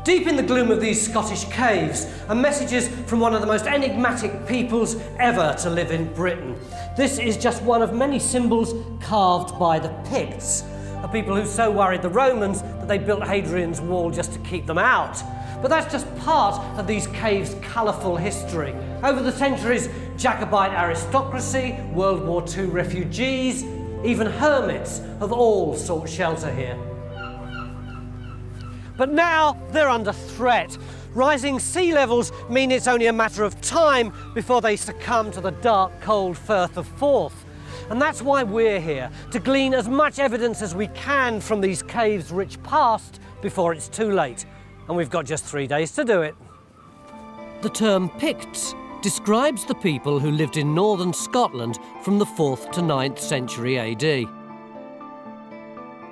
Deep in the gloom of these Scottish caves are messages from one of the most enigmatic peoples ever to live in Britain. This is just one of many symbols carved by the Picts, a people who so worried the Romans that they built Hadrian's Wall just to keep them out. But that's just part of these caves' colourful history. Over the centuries, Jacobite aristocracy, World War II refugees, even hermits have all sought shelter here. But now they're under threat. Rising sea levels mean it's only a matter of time before they succumb to the dark, cold Firth of Forth. And that's why we're here, to glean as much evidence as we can from these caves' rich past before it's too late. And we've got just 3 days to do it. The term Picts describes the people who lived in northern Scotland from the 4th to 9th century AD.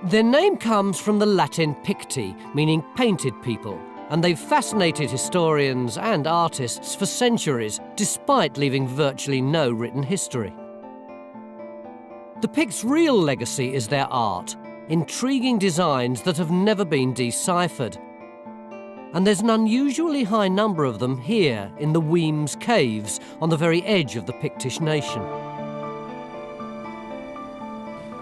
Their name comes from the Latin picti, meaning painted people, and they've fascinated historians and artists for centuries, despite leaving virtually no written history. The Picts' real legacy is their art, intriguing designs that have never been deciphered. And there's an unusually high number of them here in the Wemyss Caves on the very edge of the Pictish nation.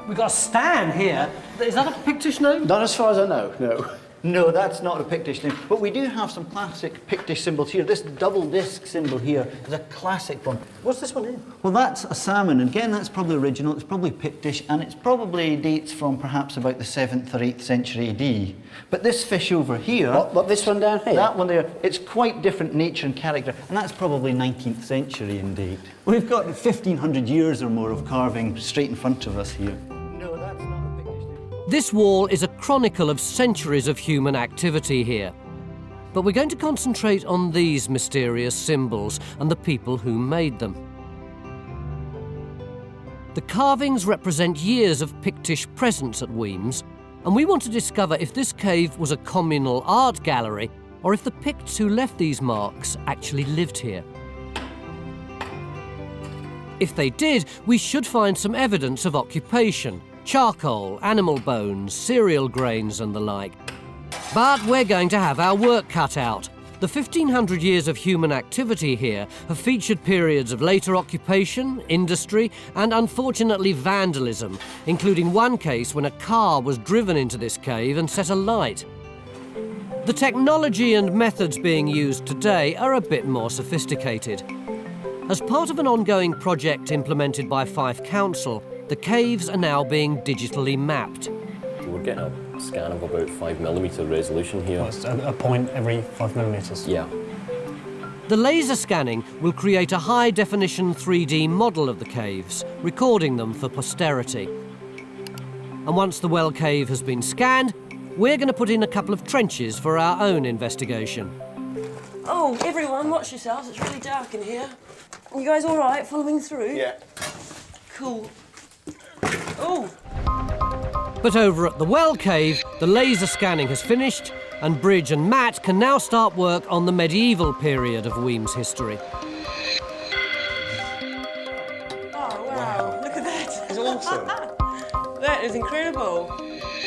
We've got a Stan here. Is that a Pictish name? Not as far as I know, no. No, that's not a Pictish name. But we do have some classic Pictish symbols here. This double disc symbol here is a classic one. What's this one here? Well, that's a salmon. And again, that's probably original. It's probably Pictish, and it's probably dates from perhaps about the 7th or 8th century AD. But this fish over here... What, this one down here? That one there, it's quite different nature and character, and that's probably 19th century in date. We've got 1,500 years or more of carving straight in front of us here. No, that's not a Pictish name. This wall is a chronicle of centuries of human activity here. But we're going to concentrate on these mysterious symbols and the people who made them. The carvings represent years of Pictish presence at Wemyss, and we want to discover if this cave was a communal art gallery or if the Picts who left these marks actually lived here. If they did, we should find some evidence of occupation: charcoal, animal bones, cereal grains and the like. But we're going to have our work cut out. The 1,500 years of human activity here have featured periods of later occupation, industry and unfortunately vandalism, including one case when a car was driven into this cave and set alight. The technology and methods being used today are a bit more sophisticated. As part of an ongoing project implemented by Fife Council, the caves are now being digitally mapped. We're getting a scan of about 5mm resolution here. Well, it's a point every 5mm? Yeah. The laser scanning will create a high-definition 3D model of the caves, recording them for posterity. And once the well cave has been scanned, we're going to put in a couple of trenches for our own investigation. Oh, everyone, watch yourselves. It's really dark in here. You guys all right, following through? Yeah. Cool. Oh! But over at the well cave, the laser scanning has finished, and Bridge and Matt can now start work on the medieval period of Wemyss history. Oh, wow. Look at that. It's awesome. That is incredible.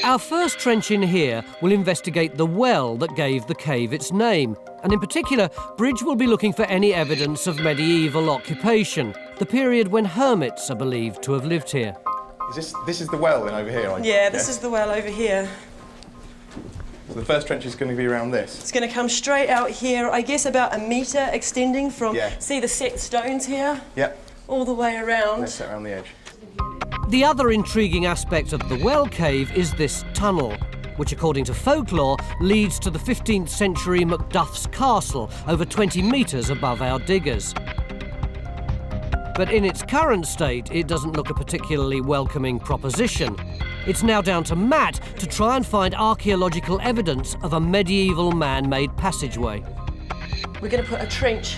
Our first trench in here will investigate the well that gave the cave its name. And in particular, Bridge will be looking for any evidence of medieval occupation, the period when hermits are believed to have lived here. This is the well then over here? Yeah, this is the well over here. So the first trench is going to be around this? It's going to come straight out here, I guess about 1 metre extending from, see the set stones here? Yep. All the way around. Let's set around the edge. The other intriguing aspect of the well cave is this tunnel, which according to folklore leads to the 15th century Macduff's castle over 20 metres above our diggers. But in its current state, it doesn't look a particularly welcoming proposition. It's now down to Matt to try and find archaeological evidence of a medieval man-made passageway. We're going to put a trench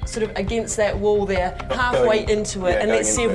sort of against that wall there, halfway into it, and let's see if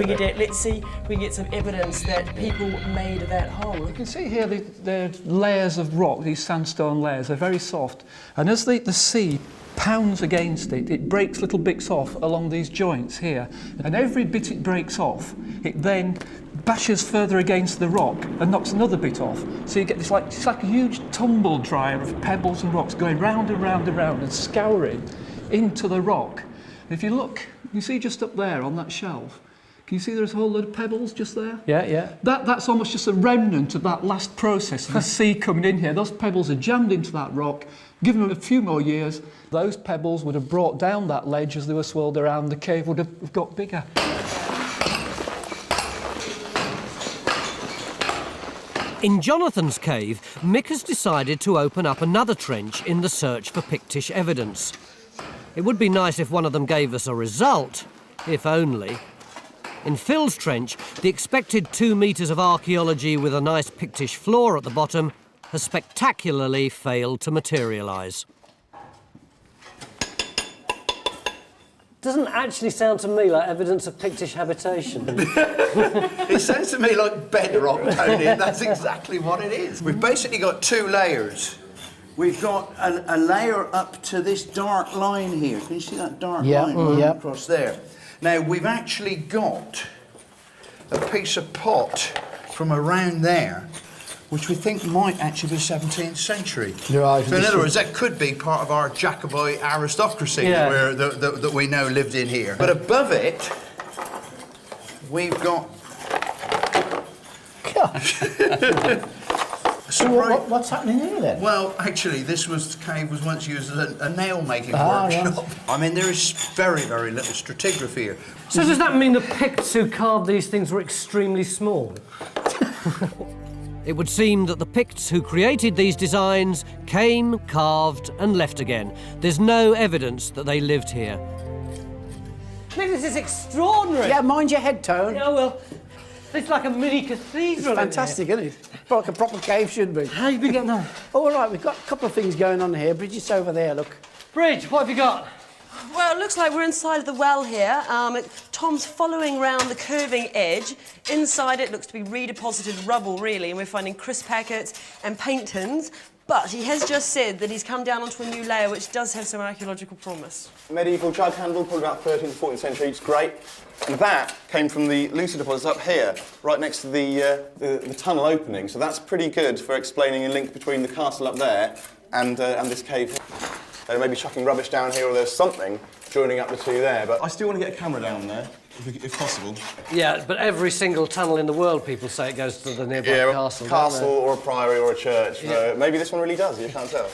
we get some evidence that people made that hole. You can see here the layers of rock, these sandstone layers, they're very soft. And as the sea pounds against it, it breaks little bits off along these joints here. And every bit it breaks off, it then bashes further against the rock and knocks another bit off. So you get this it's like a huge tumble dryer of pebbles and rocks going round and round and round and scouring into the rock. And if you look, you see just up there on that shelf, can you see there's a whole load of pebbles just there? Yeah, yeah. That's almost just a remnant of that last process of the sea coming in here. Those pebbles are jammed into that rock. Given them a few more years, those pebbles would have brought down that ledge as they were swirled around. The cave would have got bigger. In Jonathan's cave, Mick has decided to open up another trench in the search for Pictish evidence. It would be nice if one of them gave us a result, if only. In Phil's trench, the expected 2 metres of archaeology with a nice Pictish floor at the bottom has spectacularly failed to materialise. Doesn't actually sound to me like evidence of Pictish habitation. It sounds to me like bedrock, Tony. That's exactly what it is. We've basically got 2 layers. We've got a layer up to this dark line here. Can you see that dark line running across there? Now, we've actually got a piece of pot from around there, which we think might actually be 17th century. Right, so in other words, that could be part of our Jacobite aristocracy that we know lived in here. But above it, we've got... So what's happening here then? Well, actually, this cave was once used as a nail-making workshop. Right. I mean, there is very, very little stratigraphy here. So does that mean the Picts who carved these things were extremely small? It would seem that the Picts who created these designs came, carved and left again. There's no evidence that they lived here. This is extraordinary. Yeah, mind your head, Tone. Oh, well, it's like a mini cathedral. Fantastic, isn't it? Like a proper cave should be. How have you been getting on? All right, we've got a couple of things going on here. Bridget's over there, look. Bridge, what have you got? Well, it looks like we're inside of the well here. Tom's following round the curving edge. Inside it looks to be redeposited rubble, really, and we're finding crisp packets and paint tins. But he has just said that he's come down onto a new layer which does have some archaeological promise. Medieval jug handle, probably about 13th to 14th century, it's great. And that came from the Lucy deposits up here, right next to the tunnel opening. So that's pretty good for explaining a link between the castle up there and this cave here. They may be chucking rubbish down here, or there's something joining up the two there. But I still want to get a camera down there, if possible. Yeah, but every single tunnel in the world, people say it goes to the nearby castle. Castle or a priory or a church. Yeah. Maybe this one really does, you can't tell.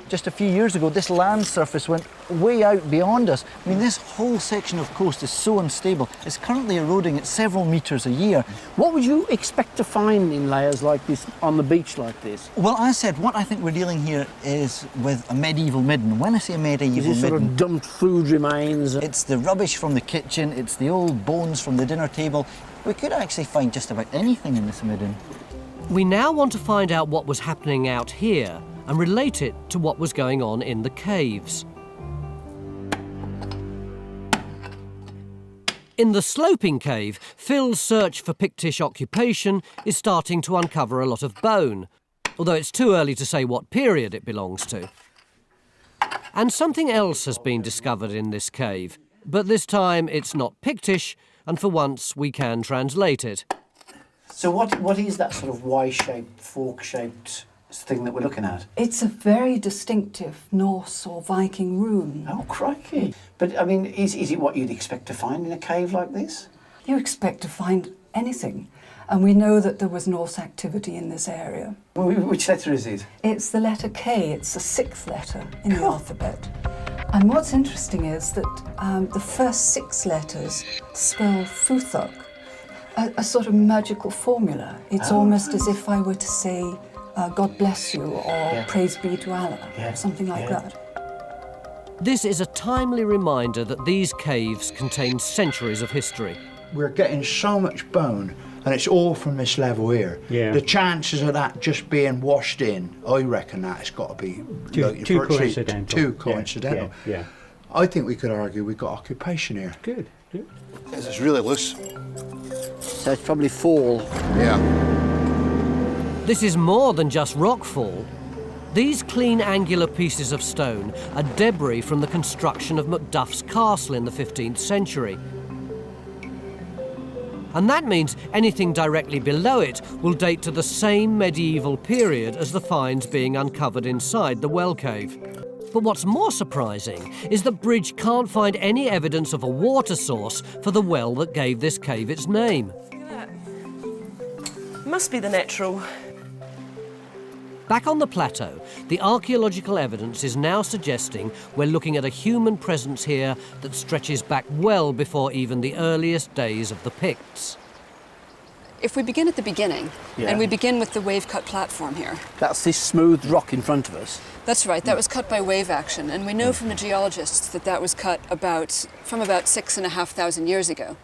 Just a few years ago, this land surface went way out beyond us. I mean, this whole section of coast is so unstable. It's currently eroding at several metres a year. What would you expect to find in layers like this, on the beach like this? Well, I said, what I think we're dealing here is with a medieval midden. When I say a medieval midden... Is this sort of dumped food remains? It's the rubbish from the kitchen, it's the old bones from the dinner table. We could actually find just about anything in this midden. We now want to find out what was happening out here and relate it to what was going on in the caves. In the sloping cave, Phil's search for Pictish occupation is starting to uncover a lot of bone, although it's too early to say what period it belongs to. And something else has been discovered in this cave, but this time it's not Pictish, and for once we can translate it. So what is that sort of Y-shaped, fork-shaped thing that we're looking at? It's a very distinctive Norse or Viking rune. Oh, crikey. But, I mean, is it what you'd expect to find in a cave like this? You expect to find anything. And we know that there was Norse activity in this area. Which letter is it? It's the letter K. It's the 6th letter in the alphabet. And what's interesting is that the first 6 letters spell Futhog, a sort of magical formula. It's almost as if I were to say, God bless you, or praise be to Allah, or something like that. This is a timely reminder that these caves contain centuries of history. We're getting so much bone, and it's all from this level here. Yeah. The chances of that just being washed in, I reckon that's got to be too coincidental. Too coincidental. Yeah. I think we could argue we've got occupation here. Good. This is really loose. So it's probably fall. Yeah. This is more than just rockfall. These clean angular pieces of stone are debris from the construction of Macduff's castle in the 15th century. And that means anything directly below it will date to the same medieval period as the finds being uncovered inside the well cave. But what's more surprising is that Bridge can't find any evidence of a water source for the well that gave this cave its name. Look at that. Must be the natural. Back on the plateau, the archaeological evidence is now suggesting we're looking at a human presence here that stretches back well before even the earliest days of the Picts. If we begin at the beginning, and we begin with the wave-cut platform here. That's this smooth rock in front of us. That's right, that was cut by wave action, and we know from the geologists that that was cut from about 6,500 years ago.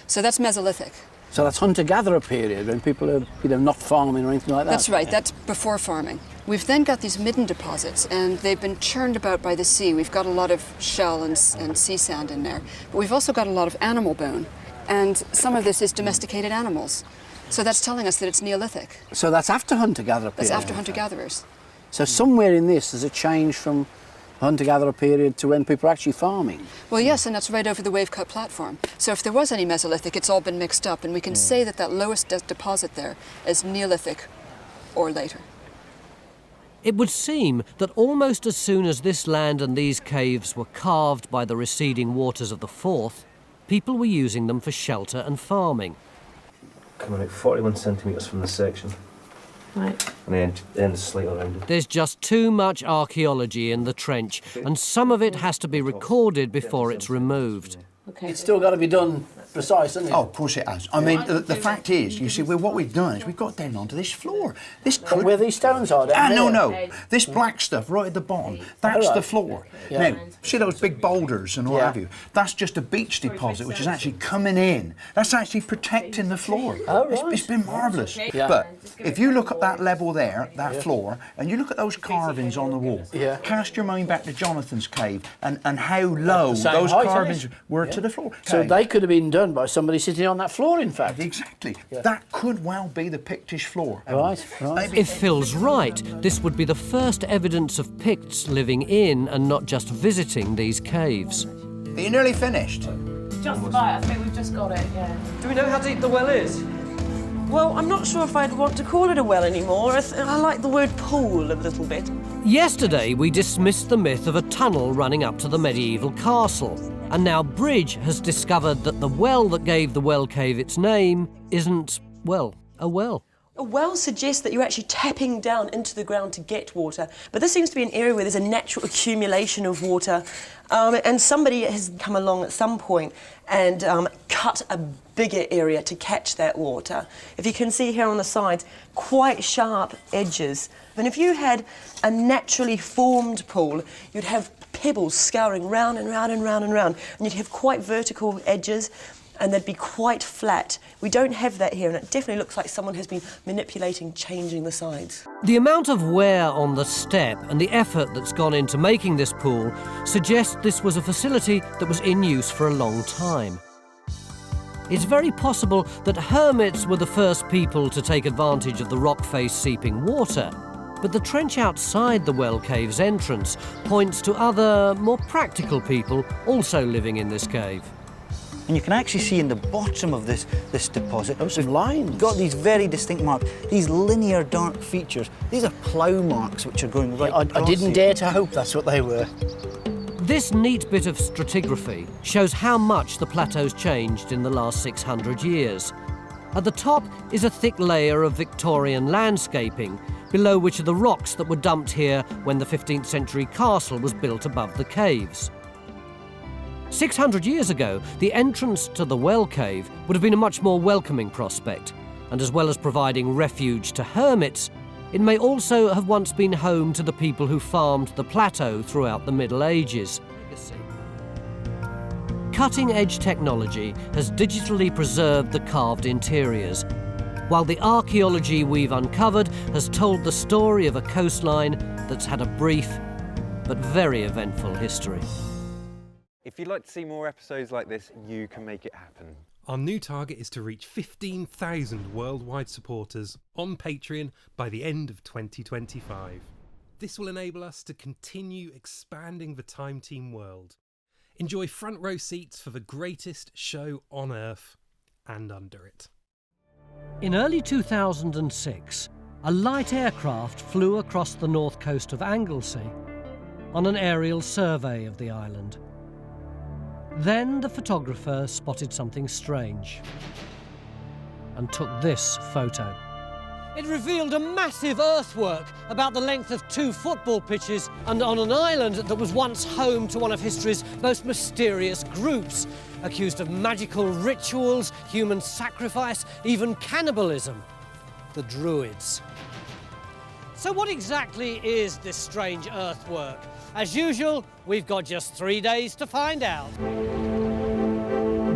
So that's Mesolithic. So that's hunter-gatherer period, when people are, not farming or anything like that. That's right, that's before farming. We've then got these midden deposits, and they've been churned about by the sea. We've got a lot of shell and sea sand in there. But we've also got a lot of animal bone, and some of this is domesticated animals. So that's telling us that it's Neolithic. So that's after hunter-gatherer period? That's after hunter-gatherers. So somewhere in this there's a change from hunter-gatherer period to when people are actually farming? Well, yes, and that's right over the wave-cut platform. So if there was any Mesolithic, it's all been mixed up, and we can say that that lowest deposit there is Neolithic or later. It would seem that almost as soon as this land and these caves were carved by the receding waters of the Forth, people were using them for shelter and farming. Coming out 41 centimetres from the section. Right. And then slightly rounded. There's just too much archaeology in the trench, and some of it has to be recorded before it's removed. Okay. It's still got to be done precise, isn't it? Oh, of course it has. I mean, the fact is, you see, what we've done is we've got down onto this floor. This could... Where these stones are down here? No. This black stuff right at the bottom, that's the floor. Yeah. Now, see those big boulders and what have you? That's just a beach deposit which is actually coming in. That's actually protecting the floor. Oh, right. It's been marvellous. Yeah. But if you look at that level there, that floor, and you look at those carvings on the wall, cast your mind back to Jonathan's cave and how low those carvings were to the floor. So they could have been done by somebody sitting on that floor, in fact. Exactly. That could well be the Pictish floor. Right. If Phil's right, this would be the first evidence of Picts living in and not just visiting these caves. Are you nearly finished? Just about. I think we've just got it, yeah. Do we know how deep the well is? Well, I'm not sure if I'd want to call it a well anymore. I like the word pool a little bit. Yesterday, we dismissed the myth of a tunnel running up to the medieval castle. And now Bridge has discovered that the well that gave the well cave its name isn't, well, a well. A well suggests that you're actually tapping down into the ground to get water, but this seems to be an area where there's a natural accumulation of water, and somebody has come along at some point and cut a bigger area to catch that water. If you can see here on the sides, quite sharp edges. And if you had a naturally formed pool, you'd have pebbles scouring round and round and round and round, and you'd have quite vertical edges, and they'd be quite flat. We don't have that here, and it definitely looks like someone has been manipulating, changing the sides. The amount of wear on the step and the effort that's gone into making this pool suggests this was a facility that was in use for a long time. It's very possible that hermits were the first people to take advantage of the rock face seeping water, but the trench outside the well cave's entrance points to other, more practical people also living in this cave. And you can actually see in the bottom of this deposit, some lines. Got these very distinct marks, these linear dark features. These are plough marks which are going right across. I didn't dare to hope that's what they were. This neat bit of stratigraphy shows how much the plateau's changed in the last 600 years. At the top is a thick layer of Victorian landscaping, below which are the rocks that were dumped here when the 15th century castle was built above the caves. 600 years ago, the entrance to the well cave would have been a much more welcoming prospect, and as well as providing refuge to hermits, it may also have once been home to the people who farmed the plateau throughout the Middle Ages. Cutting-edge technology has digitally preserved the carved interiors, while the archaeology we've uncovered has told the story of a coastline that's had a brief but very eventful history. If you'd like to see more episodes like this, you can make it happen. Our new target is to reach 15,000 worldwide supporters on Patreon by the end of 2025. This will enable us to continue expanding the Time Team world. Enjoy front row seats for the greatest show on Earth and under it. In early 2006, a light aircraft flew across the north coast of Anglesey on an aerial survey of the island. Then the photographer spotted something strange and took this photo. It revealed a massive earthwork about the length of 2 football pitches and on an island that was once home to one of history's most mysterious groups, accused of magical rituals, human sacrifice, even cannibalism, the Druids. So what exactly is this strange earthwork? As usual, we've got just 3 days to find out.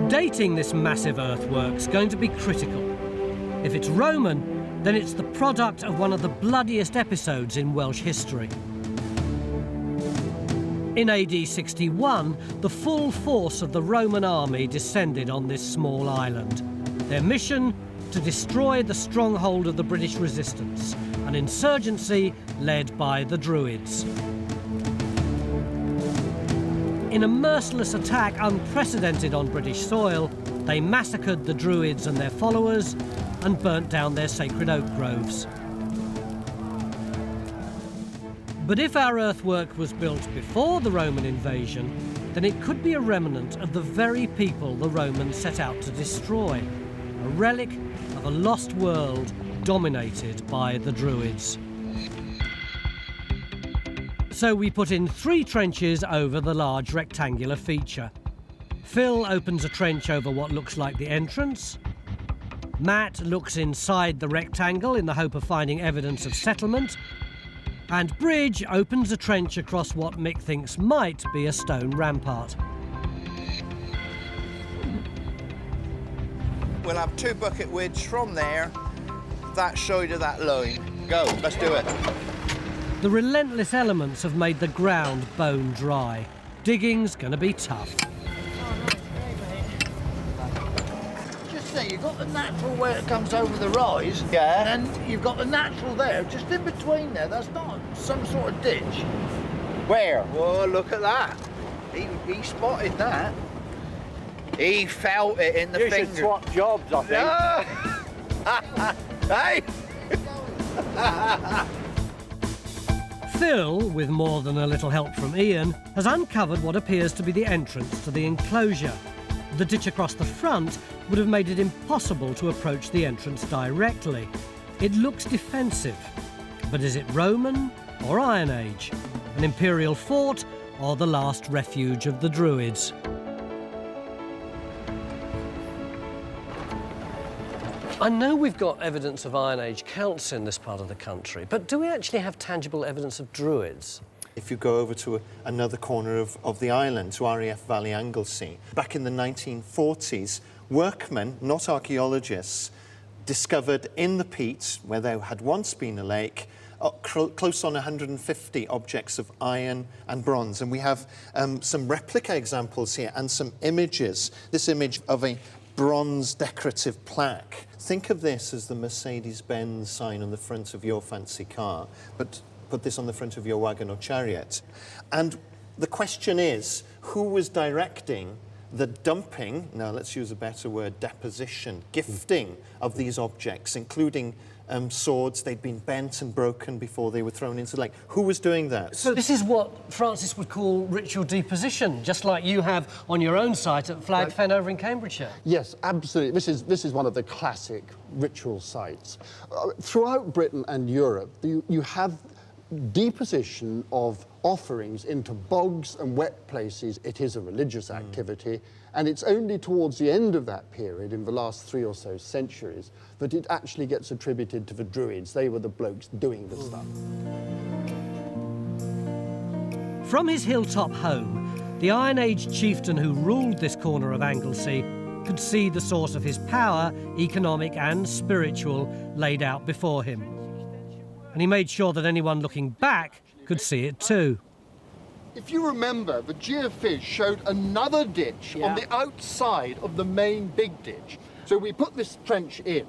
Dating this massive earthwork's going to be critical. If it's Roman, then it's the product of one of the bloodiest episodes in Welsh history. In AD 61, the full force of the Roman army descended on this small island. Their mission? To destroy the stronghold of the British resistance, an insurgency led by the Druids. In a merciless attack unprecedented on British soil, they massacred the Druids and their followers and burnt down their sacred oak groves. But if our earthwork was built before the Roman invasion, then it could be a remnant of the very people the Romans set out to destroy, a relic of a lost world dominated by the Druids. So we put in 3 trenches over the large rectangular feature. Phil opens a trench over what looks like the entrance. Matt looks inside the rectangle in the hope of finding evidence of settlement. And Bridge opens a trench across what Mick thinks might be a stone rampart. We'll have 2 bucket widths from there, that side of that line. Go, let's do it. The relentless elements have made the ground bone dry. Digging's gonna be tough. Just there, you've got the natural where it comes over the rise. Yeah. And then you've got the natural there, just in between there. That's not some sort of ditch. Where? Well, look at that. He spotted that. He felt it in the finger. You should swap jobs, I think. Hey! Phil, with more than a little help from Ian, has uncovered what appears to be the entrance to the enclosure. The ditch across the front would have made it impossible to approach the entrance directly. It looks defensive, but is it Roman or Iron Age? An imperial fort or the last refuge of the Druids? I know we've got evidence of Iron Age Celts in this part of the country, but do we actually have tangible evidence of Druids? If you go over to another corner of the island, to RAF Valley Anglesey, back in the 1940s, workmen, not archaeologists, discovered in the peat, where there had once been a lake, close on 150 objects of iron and bronze. And we have some replica examples here and some images. This image of a bronze decorative plaque. Think of this as the Mercedes-Benz sign on the front of your fancy car, but put this on the front of your wagon or chariot. And the question is, who was directing the dumping, now let's use a better word, deposition, gifting of these objects, including swords? They'd been bent and broken before they were thrown into the lake. Who was doing that? So this is what Francis would call ritual deposition, just like you have on your own site at Flag Fen over in Cambridgeshire. Yes, absolutely. This is one of the classic ritual sites. Throughout Britain and Europe, you have deposition of offerings into bogs and wet places. It is a religious activity, and it's only towards the end of that period, in the last 3 or so centuries, that it actually gets attributed to the Druids. They were the blokes doing the stuff. From his hilltop home, the Iron Age chieftain who ruled this corner of Anglesey could see the source of his power, economic and spiritual, laid out before him. And he made sure that anyone looking back could see it too. If you remember, the geophys showed another ditch on the outside of the main big ditch. So we put this trench in,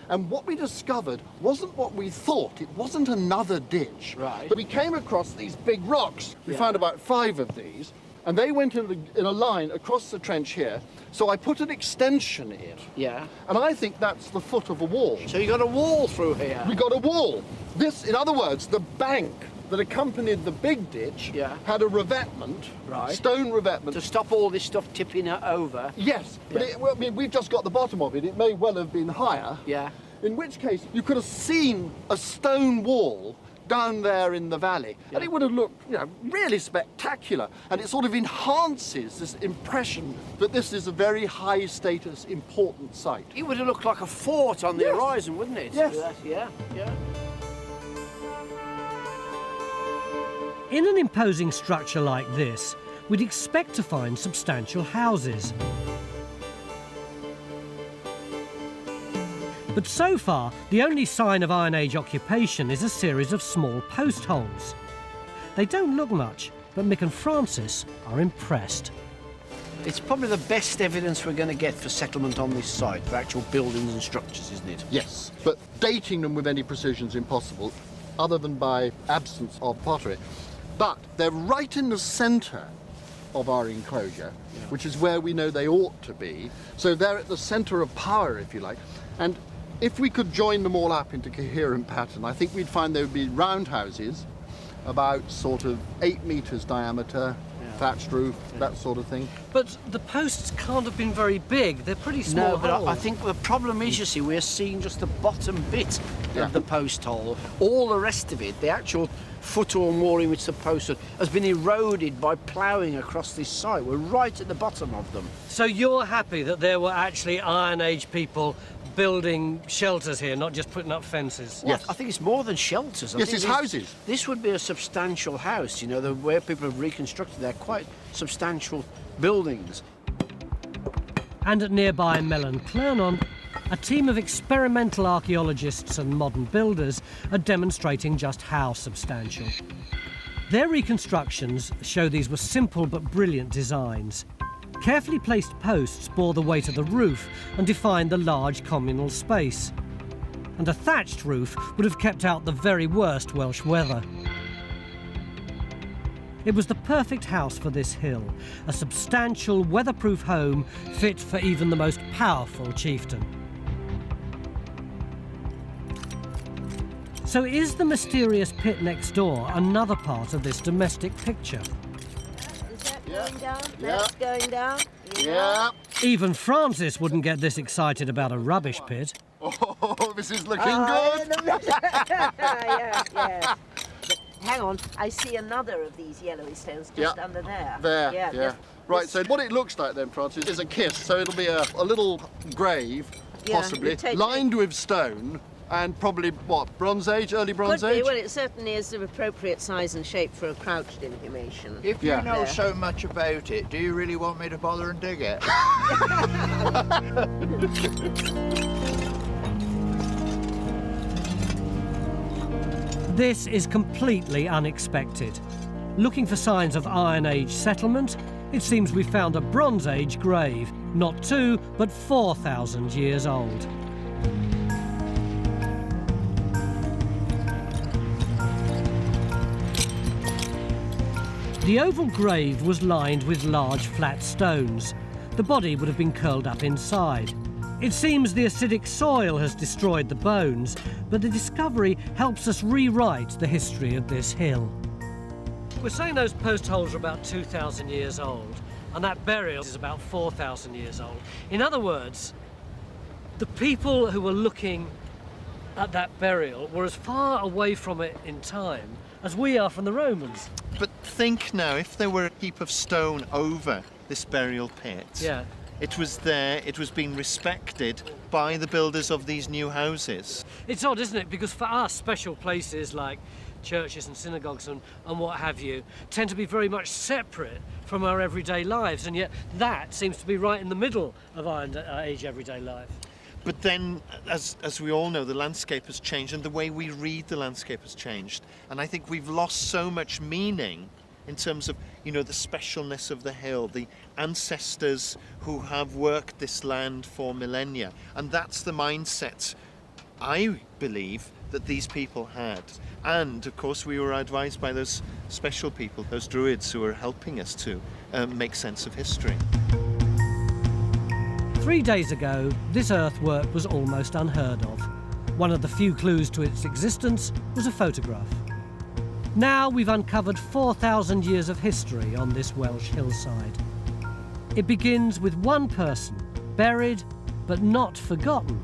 and what we discovered wasn't what we thought. It wasn't another ditch. Right. But we came across these big rocks. We found about 5 of these, And they went in a line across the trench here. So I put an extension in. Yeah. And I think that's the foot of a wall. So you got a wall through here? We got a wall. This, in other words, the bank that accompanied the big ditch had a revetment, stone revetment. To stop all this stuff tipping it over? Yes, but I mean, we've just got the bottom of it. It may well have been higher. Yeah. In which case, you could have seen a stone wall down there in the valley, and it would have looked, you know, really spectacular. And it sort of enhances this impression that this is a very high status, important site. It would have looked like a fort on the horizon, wouldn't it? Yes. Yeah, yeah. In an imposing structure like this, we'd expect to find substantial houses. But so far, the only sign of Iron Age occupation is a series of small post holes. They don't look much, but Mick and Francis are impressed. It's probably the best evidence we're going to get for settlement on this site, for actual buildings and structures, isn't it? Yes, but dating them with any precision is impossible, other than by absence of pottery. But they're right in the centre of our enclosure, which is where we know they ought to be. So they're at the centre of power, if you like. And if we could join them all up into coherent pattern, I think we'd find there would be round houses, about sort of 8 metres diameter, thatched roof, that sort of thing. But the posts can't have been very big. They're pretty small. No, but holes. I think the problem is, you see, we're seeing just the bottom bit of the post hole. All the rest of it, the actual foot or more in which the post has been eroded by ploughing across this site. We're right at the bottom of them. So you're happy that there were actually Iron Age people building shelters here, not just putting up fences? Yes. I think it's more than shelters. I Yes, think it's houses. This would be a substantial house, you know, where people have reconstructed. They're quite substantial buildings. And at nearby Mellon Clernon, a team of experimental archaeologists and modern builders are demonstrating just how substantial. Their reconstructions show these were simple but brilliant designs. Carefully placed posts bore the weight of the roof and defined the large communal space. And a thatched roof would have kept out the very worst Welsh weather. It was the perfect house for this hill, a substantial, weatherproof home fit for even the most powerful chieftain. So is the mysterious pit next door another part of this domestic picture? Going down? That's going down? Yeah. Even Francis wouldn't get this excited about a rubbish pit. Oh, this is looking good! Yeah. But hang on, I see another of these yellowy stones just under there. There, yeah. yeah. Right, so what it looks like then, Francis, is a kiss. So it'll be a little grave, possibly, lined with stone, and probably, what, Bronze Age, early Bronze Could be. Age? Well, it certainly is of appropriate size and shape for a crouched inhumation. If you know so much about it, do you really want me to bother and dig it? This is completely unexpected. Looking for signs of Iron Age settlement, it seems we found a Bronze Age grave, not 2, but 4,000 years old. The oval grave was lined with large flat stones. The body would have been curled up inside. It seems the acidic soil has destroyed the bones, but the discovery helps us rewrite the history of this hill. We're saying those post holes are about 2,000 years old, and that burial is about 4,000 years old. In other words, the people who were looking at that burial were as far away from it in time as we are from the Romans. But think now, if there were a heap of stone over this burial pit, it was there, it was being respected by the builders of these new houses. It's odd, isn't it? Because for us, special places like churches and synagogues and what have you tend to be very much separate from our everyday lives, and yet that seems to be right in the middle of Iron Age everyday life. But then, as we all know, the landscape has changed and the way we read the landscape has changed. And I think we've lost so much meaning in terms of, you know, the specialness of the hill, the ancestors who have worked this land for millennia. And that's the mindset, I believe, that these people had. And of course we were advised by those special people, those Druids, who were helping us to make sense of history. 3 days ago, this earthwork was almost unheard of. One of the few clues to its existence was a photograph. Now we've uncovered 4,000 years of history on this Welsh hillside. It begins with one person, buried but not forgotten.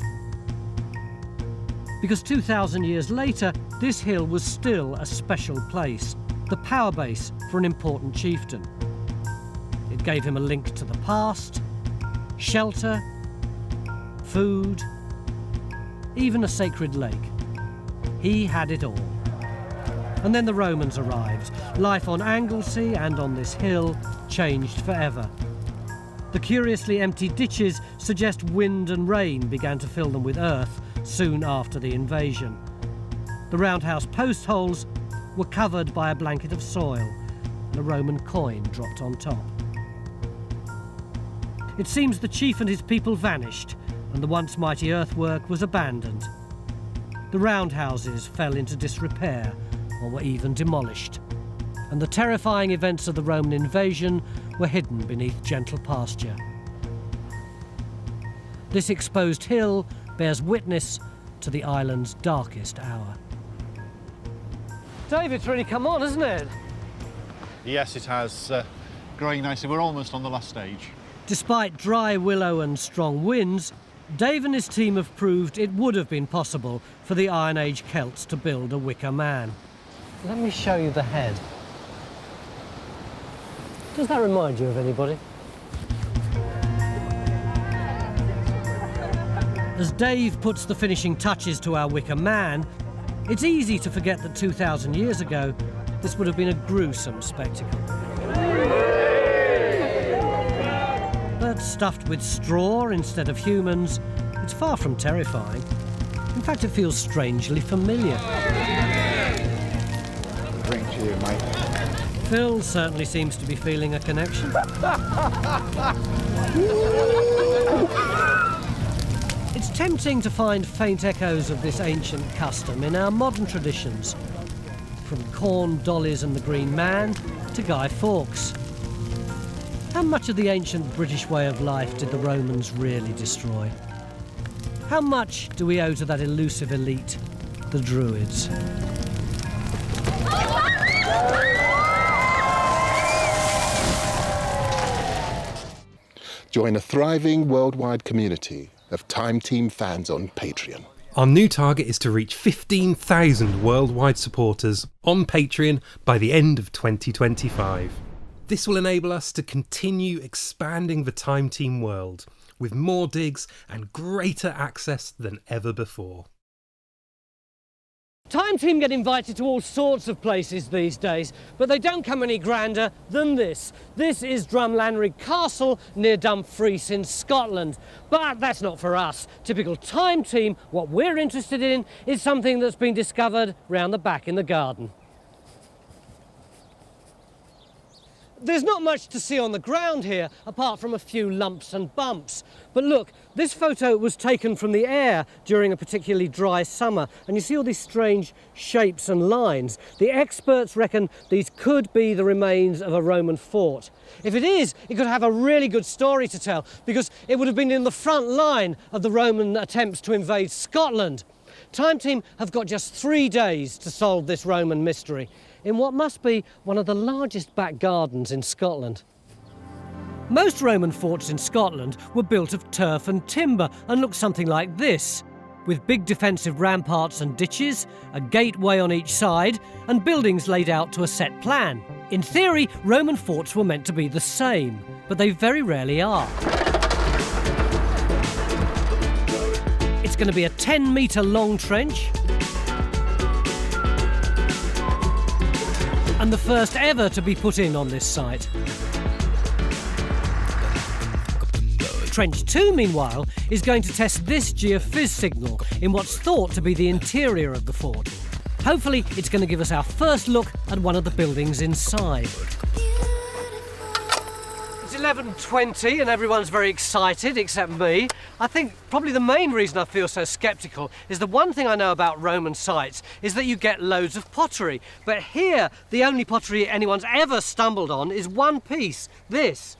Because 2,000 years later, this hill was still a special place, the power base for an important chieftain. It gave him a link to the past, shelter, food, even a sacred lake. He had it all. And then the Romans arrived. Life on Anglesey and on this hill changed forever. The curiously empty ditches suggest wind and rain began to fill them with earth soon after the invasion. The roundhouse post holes were covered by a blanket of soil and a Roman coin dropped on top. It seems the chief and his people vanished and the once mighty earthwork was abandoned. The roundhouses fell into disrepair or were even demolished, and the terrifying events of the Roman invasion were hidden beneath gentle pasture. This exposed hill bears witness to the island's darkest hour. Dave, it's really come on, hasn't it? Yes, it has. Growing nicely. We're almost on the last stage. Despite dry willow and strong winds, Dave and his team have proved it would have been possible for the Iron Age Celts to build a wicker man. Let me show you the head. Does that remind you of anybody? As Dave puts the finishing touches to our wicker man, it's easy to forget that 2,000 years ago, this would have been a gruesome spectacle. But stuffed with straw instead of humans, it's far from terrifying. In fact, it feels strangely familiar. Drink to you, mate. Phil certainly seems to be feeling a connection. It's tempting to find faint echoes of this ancient custom in our modern traditions, from corn dollies and the Green Man to Guy Fawkes. How much of the ancient British way of life did the Romans really destroy? How much do we owe to that elusive elite, the Druids? Join a thriving worldwide community of Time Team fans on Patreon. Our new target is to reach 15,000 worldwide supporters on Patreon by the end of 2025. This will enable us to continue expanding the Time Team world with more digs and greater access than ever before. Time Team get invited to all sorts of places these days, but they don't come any grander than this. This is Drumlanrig Castle near Dumfries in Scotland. But that's not for us. Typical Time Team, what we're interested in is something that's been discovered round the back in the garden. There's not much to see on the ground here, apart from a few lumps and bumps. But look, this photo was taken from the air during a particularly dry summer, and you see all these strange shapes and lines. The experts reckon these could be the remains of a Roman fort. If it is, it could have a really good story to tell, because it would have been in the front line of the Roman attempts to invade Scotland. Time Team have got just 3 days to solve this Roman mystery, in what must be one of the largest back gardens in Scotland. Most Roman forts in Scotland were built of turf and timber and looked something like this, with big defensive ramparts and ditches, a gateway on each side, and buildings laid out to a set plan. In theory, Roman forts were meant to be the same, but they very rarely are. It's going to be a 10-metre long trench, and the first ever to be put in on this site. Trench 2, meanwhile, is going to test this geophys signal in what's thought to be the interior of the fort. Hopefully, it's going to give us our first look at one of the buildings inside. It's 11:20 and everyone's very excited except me. I think probably the main reason I feel so sceptical is the one thing I know about Roman sites is that you get loads of pottery. But here, the only pottery anyone's ever stumbled on is one piece, this.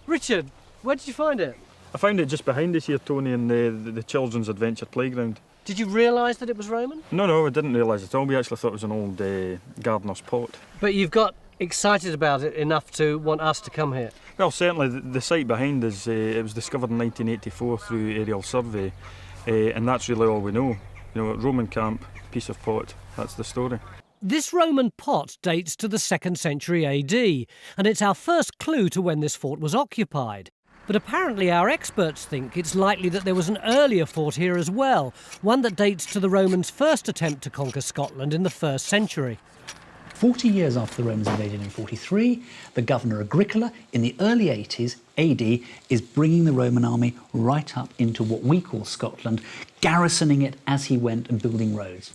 Richard, where did you find it? I found it just behind us here, Tony, in the Children's Adventure Playground. Did you realise that it was Roman? No, I didn't realise at all. We actually thought it was an old gardener's pot. But you've got excited about it enough to want us to come here? Well, certainly the site behind us, it was discovered in 1984 through aerial survey, and that's really all we know. You know, Roman camp, piece of pot, that's the story. This Roman pot dates to the 2nd century AD, and it's our first clue to when this fort was occupied. But apparently our experts think it's likely that there was an earlier fort here as well, one that dates to the Romans' first attempt to conquer Scotland in the 1st century. 40 years after the Romans invaded in 43, the governor Agricola, in the early 80s AD, is bringing the Roman army right up into what we call Scotland, garrisoning it as he went and building roads.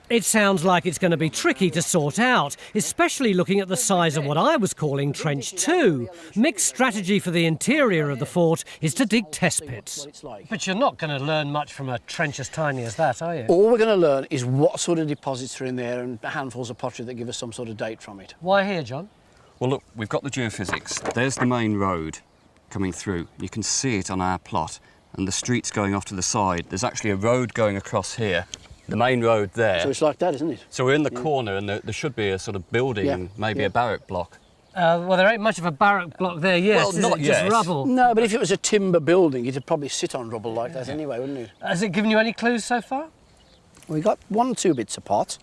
It sounds like it's going to be tricky to sort out, especially looking at the size of what I was calling Trench 2. Mick's strategy for the interior of the fort is to dig test pits. But you're not going to learn much from a trench as tiny as that, are you? All we're going to learn is what sort of deposits are in there and handfuls of pottery that give us some sort of date from it. Why here, John? Well, look, we've got the geophysics. There's the main road coming through. You can see it on our plot, and the street's going off to the side. There's actually a road going across here. The main road there. So it's like that, isn't it? So we're in the corner, and there should be a sort of building, maybe a barrack block. Well, there ain't much of a barrack block there yet. Well, not yet. Just rubble. No, but if it was a timber building, it'd probably sit on rubble like that anyway, wouldn't it? Has it given you any clues so far? We got 1 or 2 bits of pot.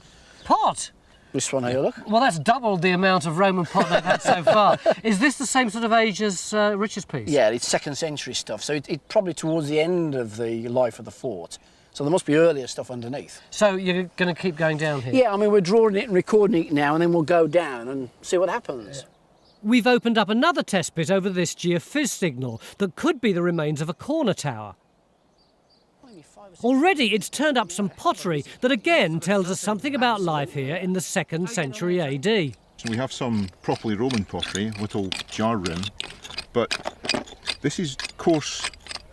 Pot? This one here, look. Well, that's doubled the amount of Roman pot they've had so far. Is this the same sort of age as Richard's piece? Yeah, it's 2nd century stuff, so it's probably towards the end of the life of the fort. So there must be earlier stuff underneath. So you're going to keep going down here? Yeah, I mean, we're drawing it and recording it now, and then we'll go down and see what happens. Yeah. We've opened up another test pit over this geophys signal that could be the remains of a corner tower. Already it's turned up some pottery that again tells us something about life here in the 2nd century AD. So we have some properly Roman pottery, little jar rim, but this is coarse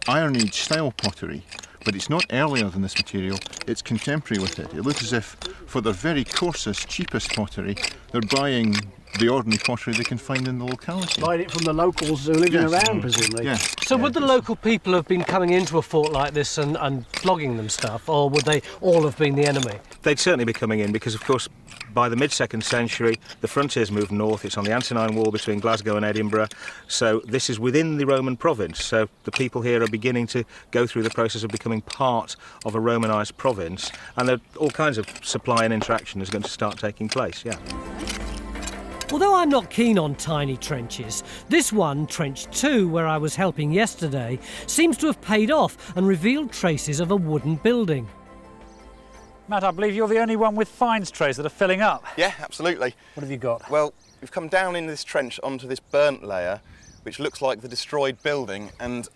Iron Age style pottery. But it's not earlier than this material, it's contemporary with it. It looks as if, for their very coarsest, cheapest pottery, they're buying the ordinary pottery they can find in the locality. Buying it from the locals who are living around, presumably. Yeah. So would the local people have been coming into a fort like this and flogging them stuff, or would they all have been the enemy? They'd certainly be coming in because, of course, by the mid-2nd century, the frontier's moved north. It's on the Antonine Wall between Glasgow and Edinburgh. So this is within the Roman province. So the people here are beginning to go through the process of becoming part of a Romanised province. And there, all kinds of supply and interaction is going to start taking place, yeah. Although I'm not keen on tiny trenches, this one, Trench 2, where I was helping yesterday, seems to have paid off and revealed traces of a wooden building. Matt, I believe you're the only one with finds trays that are filling up. Yeah, absolutely. What have you got? Well, we've come down in this trench onto this burnt layer, which looks like the destroyed building, and...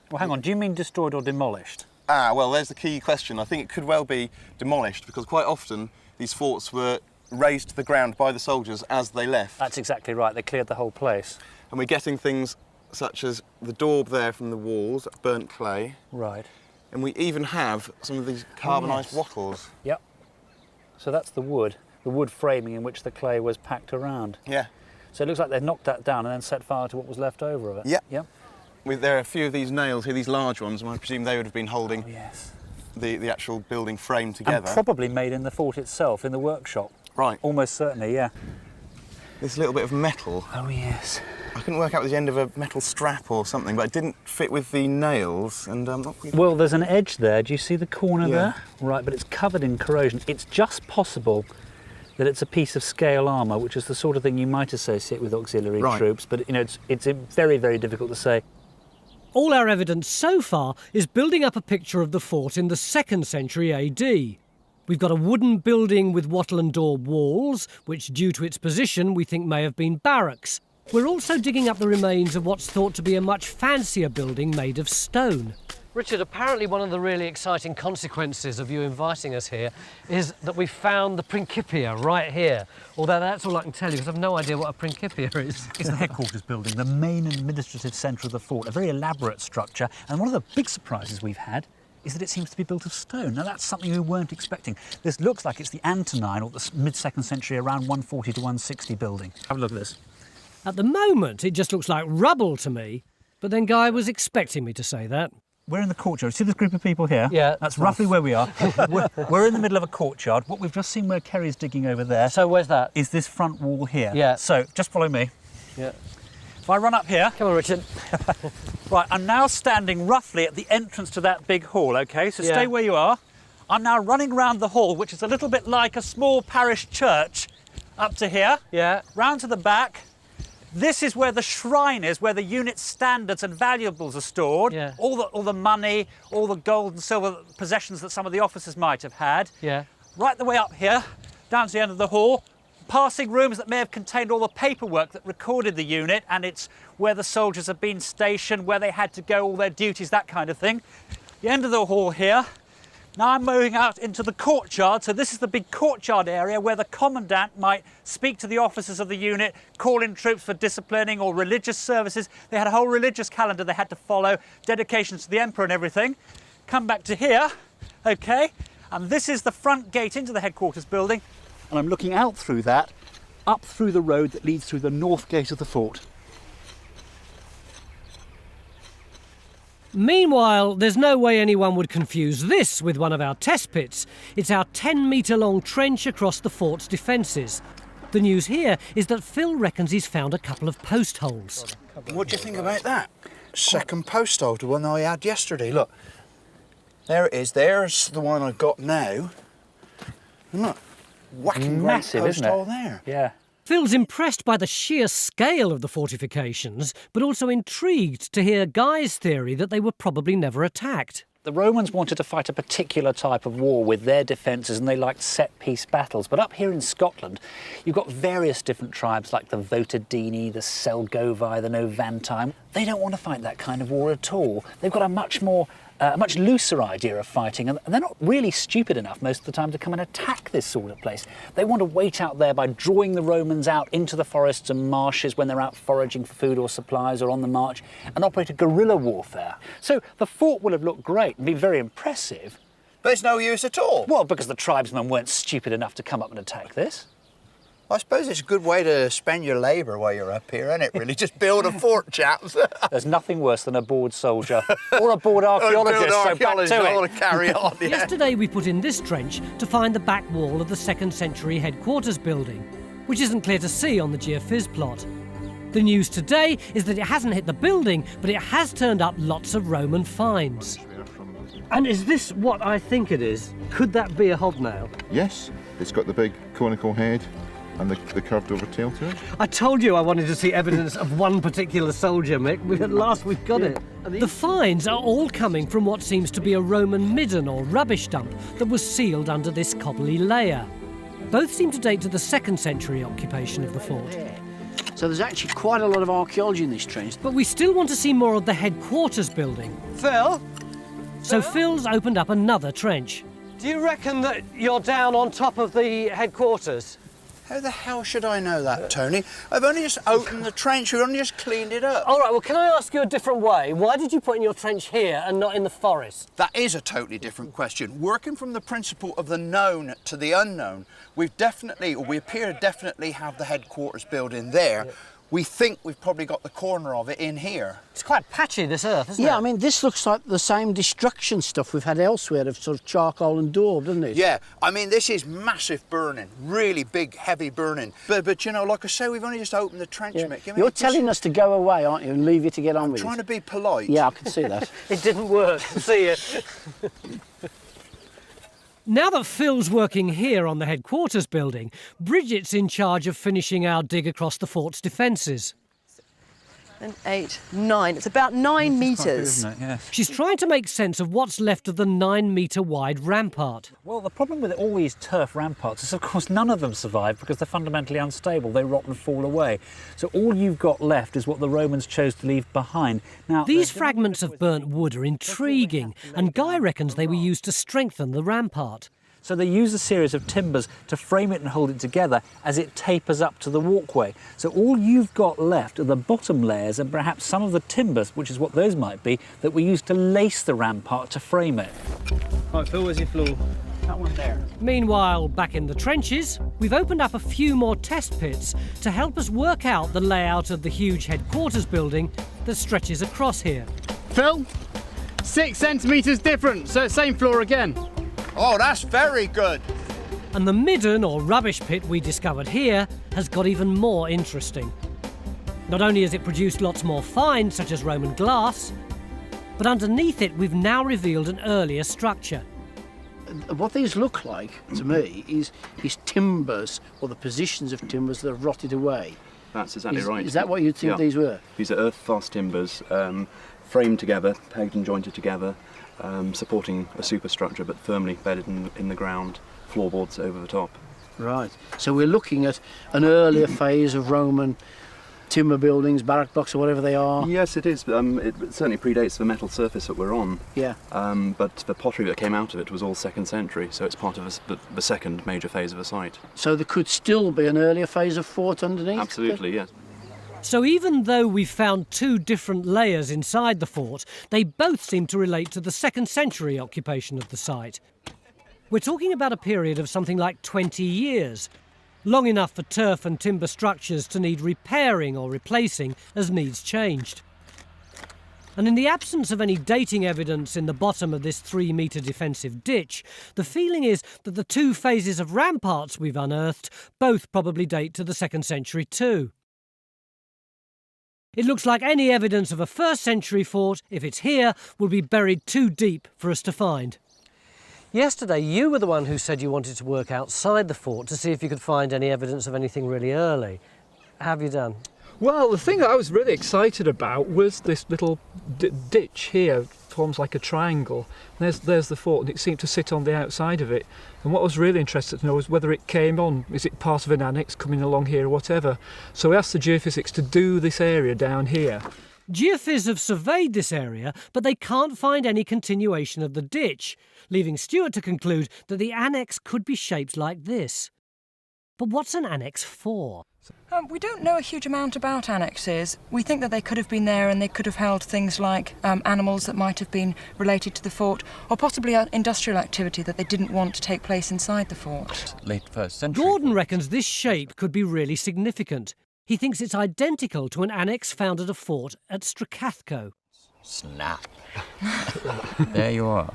Well, hang on, do you mean destroyed or demolished? Well, there's the key question. I think it could well be demolished, because quite often these forts were razed to the ground by the soldiers as they left. That's exactly right, they cleared the whole place. And we're getting things such as the daub there from the walls, burnt clay. Right. And we even have some of these carbonised wattles. Yep. So that's the wood framing in which the clay was packed around. Yeah. So it looks like they've knocked that down and then set fire to what was left over of it. Yep. Yep. There are a few of these nails here, these large ones, and I presume they would have been holding the actual building frame together. And probably made in the fort itself, in the workshop. Right. Almost certainly, yeah. This little bit of metal. Oh, yes. I couldn't work out it was the end of a metal strap or something, but it didn't fit with the nails, and not really... Well, there's an edge there. Do you see the corner there? Right, but it's covered in corrosion. It's just possible that it's a piece of scale armour, which is the sort of thing you might associate with auxiliary troops, but you know, it's very, very difficult to say. All our evidence so far is building up a picture of the fort in the 2nd century AD. We've got a wooden building with wattle and daub walls, which, due to its position, we think may have been barracks. We're also digging up the remains of what's thought to be a much fancier building made of stone. Richard, apparently one of the really exciting consequences of you inviting us here is that we found the Principia right here. Although that's all I can tell you, because I've no idea what a Principia is. It's the headquarters building, the main administrative centre of the fort, a very elaborate structure. And one of the big surprises we've had is that it seems to be built of stone. Now, that's something we weren't expecting. This looks like it's the Antonine, or the mid-2nd century, around 140 to 160 building. Have a look at this. At the moment, it just looks like rubble to me. But then Guy was expecting me to say that. We're in the courtyard. See this group of people here? Yeah. That's roughly where we are. we're in the middle of a courtyard. What we've just seen where Kerry's digging over there. So where's that? Is this front wall here. Yeah. So, just follow me. Yeah. If I run up here... Come on, Richard. Right, I'm now standing roughly at the entrance to that big hall, OK? So Yeah. stay where you are. I'm now running round the hall, which is a little bit like a small parish church, up to here. Yeah. Round to the back. This is where the shrine is, where the unit standards and valuables are stored. Yeah. All the money, all the gold and silver possessions that some of the officers might have had. Yeah. Right the way up here, down to the end of the hall. Passing rooms that may have contained all the paperwork that recorded the unit, and it's where the soldiers have been stationed, where they had to go, all their duties, that kind of thing. The end of the hall here. Now I'm moving out into the courtyard, so this is the big courtyard area where the commandant might speak to the officers of the unit, call in troops for disciplining or religious services. They had a whole religious calendar they had to follow, dedications to the emperor and everything. Come back to here, okay, and this is the front gate into the headquarters building, and I'm looking out through that, up through the road that leads through the north gate of the fort. Meanwhile, there's no way anyone would confuse this with one of our test pits. It's our 10-metre-long trench across the fort's defences. The news here is that Phil reckons he's found a couple of post holes. What do you think about that? Second post hole to one I had yesterday. Look, there it is. There's the one I've got now. And look, whacking Massive, great post isn't it? hole there. Yeah. Phil's impressed by the sheer scale of the fortifications, but also intrigued to hear Guy's theory that they were probably never attacked. The Romans wanted to fight a particular type of war with their defences, and they liked set-piece battles. But up here in Scotland, you've got various different tribes like the Votadini, the Selgovi, the Novantine. They don't want to fight that kind of war at all. They've got a much looser idea of fighting, and they're not really stupid enough most of the time to come and attack this sort of place. They want to wait out there by drawing the Romans out into the forests and marshes when they're out foraging for food or supplies or on the march, and operate a guerrilla warfare. So the fort will have looked great and be very impressive. But it's no use at all. Well, because the tribesmen weren't stupid enough to come up and attack this. I suppose it's a good way to spend your labour while you're up here, isn't it, really? Just build a fort, chaps. There's nothing worse than a bored soldier or a bored archaeologist, so back to I it. want to carry on, yeah. Yesterday we put in this trench to find the back wall of the 2nd century headquarters building, which isn't clear to see on the geophys plot. The news today is that it hasn't hit the building, but it has turned up lots of Roman finds. And is this what I think it is? Could that be a hobnail? Yes, it's got the big conical head and the curved over tail to it. I told you I wanted to see evidence of one particular soldier, Mick. At last we've got it. The finds are all coming from what seems to be a Roman midden or rubbish dump that was sealed under this cobbly layer. Both seem to date to the 2nd century occupation of the fort. So there's actually quite a lot of archaeology in this trench. But we still want to see more of the headquarters building. Phil? So Phil's opened up another trench. Do you reckon that you're down on top of the headquarters? How the hell should I know that, Tony? I've only just opened the trench, we've only just cleaned it up. All right, well, can I ask you a different way? Why did you put in your trench here and not in the forest? That is a totally different question. Working from the principle of the known to the unknown, we appear to definitely have the headquarters building there. Yeah. We think we've probably got the corner of it in here. It's quite patchy, this earth, isn't it? Yeah, I mean, this looks like the same destruction stuff we've had elsewhere of sort of charcoal and daub, doesn't it? Yeah, I mean, this is massive burning, really big, heavy burning. But you know, like I say, we've only just opened the trench, Yeah. Mick. You're telling us to go away, aren't you, and leave you to get on with it? I'm trying to be polite. Yeah, I can see that. It didn't work. See you. Now that Phil's working here on the headquarters building, Bridget's in charge of finishing our dig across the fort's defences. And 8, 9. It's about 9 metres. Isn't it? Yes. She's trying to make sense of what's left of the 9-metre wide rampart. Well, the problem with all these turf ramparts is, of course, none of them survive because they're fundamentally unstable. They rot and fall away. So all you've got left is what the Romans chose to leave behind. Now, these fragments of burnt wood are intriguing, and Guy reckons they were used to strengthen the rampart. So they use a series of timbers to frame it and hold it together as it tapers up to the walkway. So all you've got left are the bottom layers and perhaps some of the timbers, which is what those might be, that were used to lace the rampart to frame it. Right, Phil, where's your floor? That one there. Meanwhile, back in the trenches, we've opened up a few more test pits to help us work out the layout of the huge headquarters building that stretches across here. Phil, 6 centimetres different, so same floor again. Oh, that's very good. And the midden, or rubbish pit we discovered here, has got even more interesting. Not only has it produced lots more finds, such as Roman glass, but underneath it we've now revealed an earlier structure. What these look like, to me, is timbers, or the positions of timbers that have rotted away. That's exactly right. Is that what you'd think these were? These are earth-fast timbers, framed together, pegged and jointed together, supporting a superstructure but firmly bedded in the ground, floorboards over the top. Right. So we're looking at an earlier phase of Roman timber buildings, barrack blocks or whatever they are. Yes, it is. It certainly predates the metal surface that we're on. Yeah. But the pottery that came out of it was all 2nd century, so it's part of the second major phase of the site. So there could still be an earlier phase of fort underneath? Absolutely, yes. So even though we've found 2 different layers inside the fort, they both seem to relate to the 2nd century occupation of the site. We're talking about a period of something like 20 years, long enough for turf and timber structures to need repairing or replacing as needs changed. And in the absence of any dating evidence in the bottom of this 3-metre defensive ditch, the feeling is that the 2 phases of ramparts we've unearthed both probably date to the 2nd century too. It looks like any evidence of a 1st century fort, if it's here, will be buried too deep for us to find. Yesterday, you were the one who said you wanted to work outside the fort to see if you could find any evidence of anything really early. How have you done? Well, the thing that I was really excited about was this little ditch here, forms like a triangle. There's the fort, and it seemed to sit on the outside of it. And what I was really interested to know was whether it came on, is it part of an annex coming along here or whatever. So we asked the geophysics to do this area down here. Geophys have surveyed this area, but they can't find any continuation of the ditch, leaving Stuart to conclude that the annex could be shaped like this. But what's an annex for? We don't know a huge amount about annexes. We think that they could have been there and they could have held things like animals that might have been related to the fort, or possibly industrial activity that they didn't want to take place inside the fort. Late 1st century. Gordon reckons this shape could be really significant. He thinks it's identical to an annex found at a fort at Stracathco. Snap. There you are.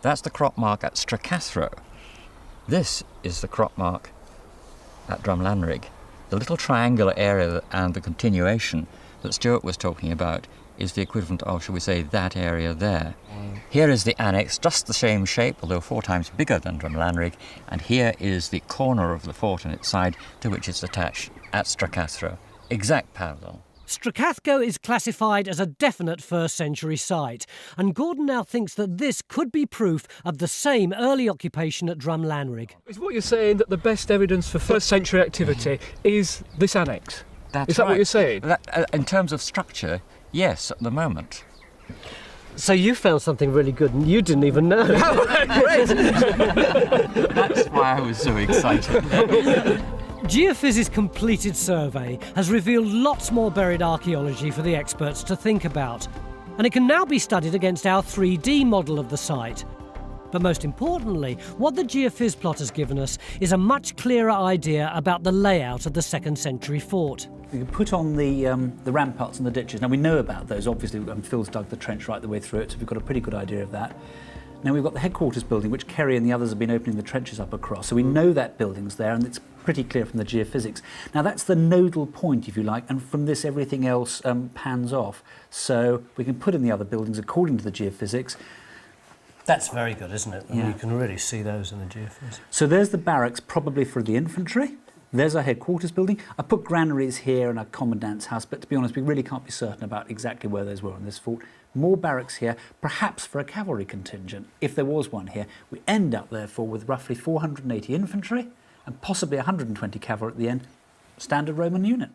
That's the crop mark at Stracathro. This is the crop mark at Drumlanrig. The little triangular area and the continuation that Stuart was talking about is the equivalent of, shall we say, that area there. Here is the annex, just the same shape, although 4 times bigger than Drumlanrig, and here is the corner of the fort on its side to which it's attached at Stracathro. Exact parallel. Stracathco is classified as a definite 1st century site, and Gordon now thinks that this could be proof of the same early occupation at Drumlanrig. Is what you're saying that the best evidence for 1st century activity is this annex? That's is that right. what you're saying? In terms of structure, yes, at the moment. So you found something really good and you didn't even know. That's why I was so excited. Geophys's completed survey has revealed lots more buried archaeology for the experts to think about, and it can now be studied against our 3D model of the site. But most importantly, what the Geophys plot has given us is a much clearer idea about the layout of the 2nd century fort. We can put on the ramparts and the ditches. Now we know about those, obviously. Phil's dug the trench right the way through it, so we've got a pretty good idea of that. Now we've got the headquarters building, which Kerry and the others have been opening the trenches up across, so we know that building's there, and it's pretty clear from the geophysics. Now that's the nodal point, if you like, and from this everything else pans off. So we can put in the other buildings according to the geophysics. That's very good, isn't it? Yeah. You can really see those in the geophysics. So there's the barracks, probably for the infantry. There's our headquarters building. I put granaries here and a commandant's house, but to be honest, we really can't be certain about exactly where those were on this fort. More barracks here, perhaps for a cavalry contingent, if there was one here. We end up, therefore, with roughly 480 infantry and possibly 120 cavalry at the end. Standard Roman unit.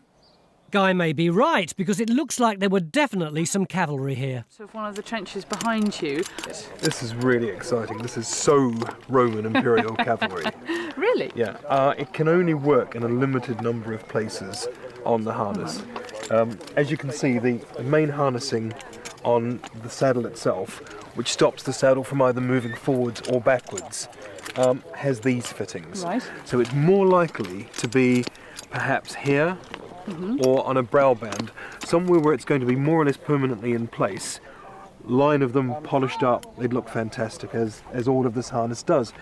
Guy may be right, because it looks like there were definitely some cavalry here. So one of the trenches behind you. This is really exciting. This is so Roman Imperial cavalry. Really? Yeah. It can only work in a limited number of places on the harness. As you can see, the main harnessing on the saddle itself, which stops the saddle from either moving forwards or backwards, has these fittings. Right. So it's more likely to be perhaps here, or on a brow band, somewhere where it's going to be more or less permanently in place. Line of them polished up, they'd look fantastic, as all of this harness does.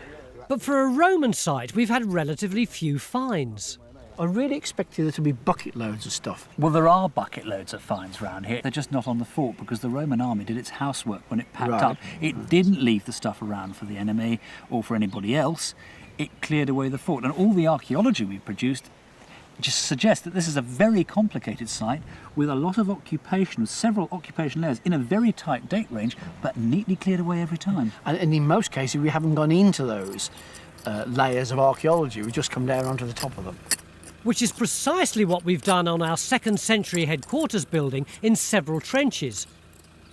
But for a Roman site, we've had relatively few finds. I really expected there to be bucket loads of stuff. Well, there are bucket loads of finds around here. They're just not on the fort because the Roman army did its housework when it packed up. It didn't leave the stuff around for the enemy or for anybody else. It cleared away the fort. And all the archaeology we've produced just suggests that this is a very complicated site with a lot of occupation, with several occupation layers in a very tight date range, but neatly cleared away every time. And in most cases, we haven't gone into those layers of archaeology. We've just come down onto the top of them. Which is precisely what we've done on our 2nd century headquarters building in several trenches.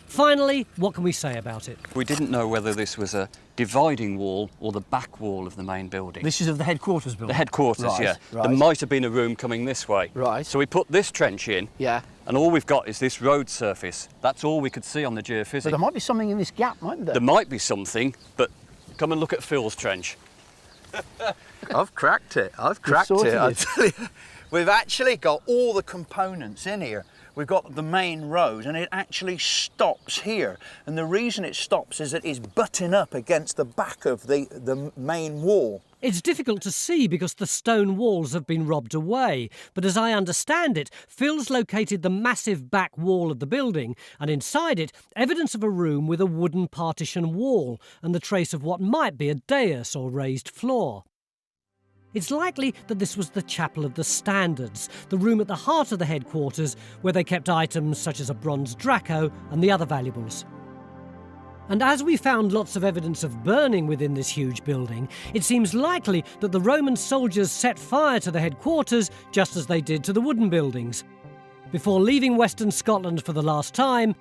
Finally, what can we say about it? We didn't know whether this was a dividing wall or the back wall of the main building. This is of the headquarters building? The headquarters, Right, yeah. right. There might have been a room coming this way. Right. So we put this trench in, Yeah. and all we've got is this road surface. That's all we could see on the geophysics. But there might be something in this gap, mightn't there? There might be something, but come and look at Phil's trench. I've cracked it. I've cracked it. I tell you, we've actually got all the components in here. We've got the main road, and it actually stops here. And the reason it stops is that it's butting up against the back of the main wall. It's difficult to see because the stone walls have been robbed away, but as I understand it, Phil's located the massive back wall of the building, and inside it, evidence of a room with a wooden partition wall and the trace of what might be a dais or raised floor. It's likely that this was the Chapel of the Standards, the room at the heart of the headquarters where they kept items such as a bronze Draco and the other valuables. And as we found lots of evidence of burning within this huge building, it seems likely that the Roman soldiers set fire to the headquarters just as they did to the wooden buildings, before leaving Western Scotland for the last time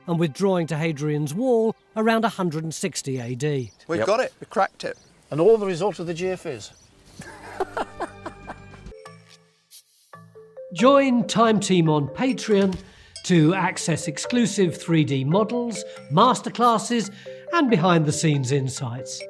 and withdrawing to Hadrian's Wall around 160 AD. We've got it. We cracked it. And all the result of the geophys. Join Time Team on Patreon to access exclusive 3D models, masterclasses and behind-the-scenes insights.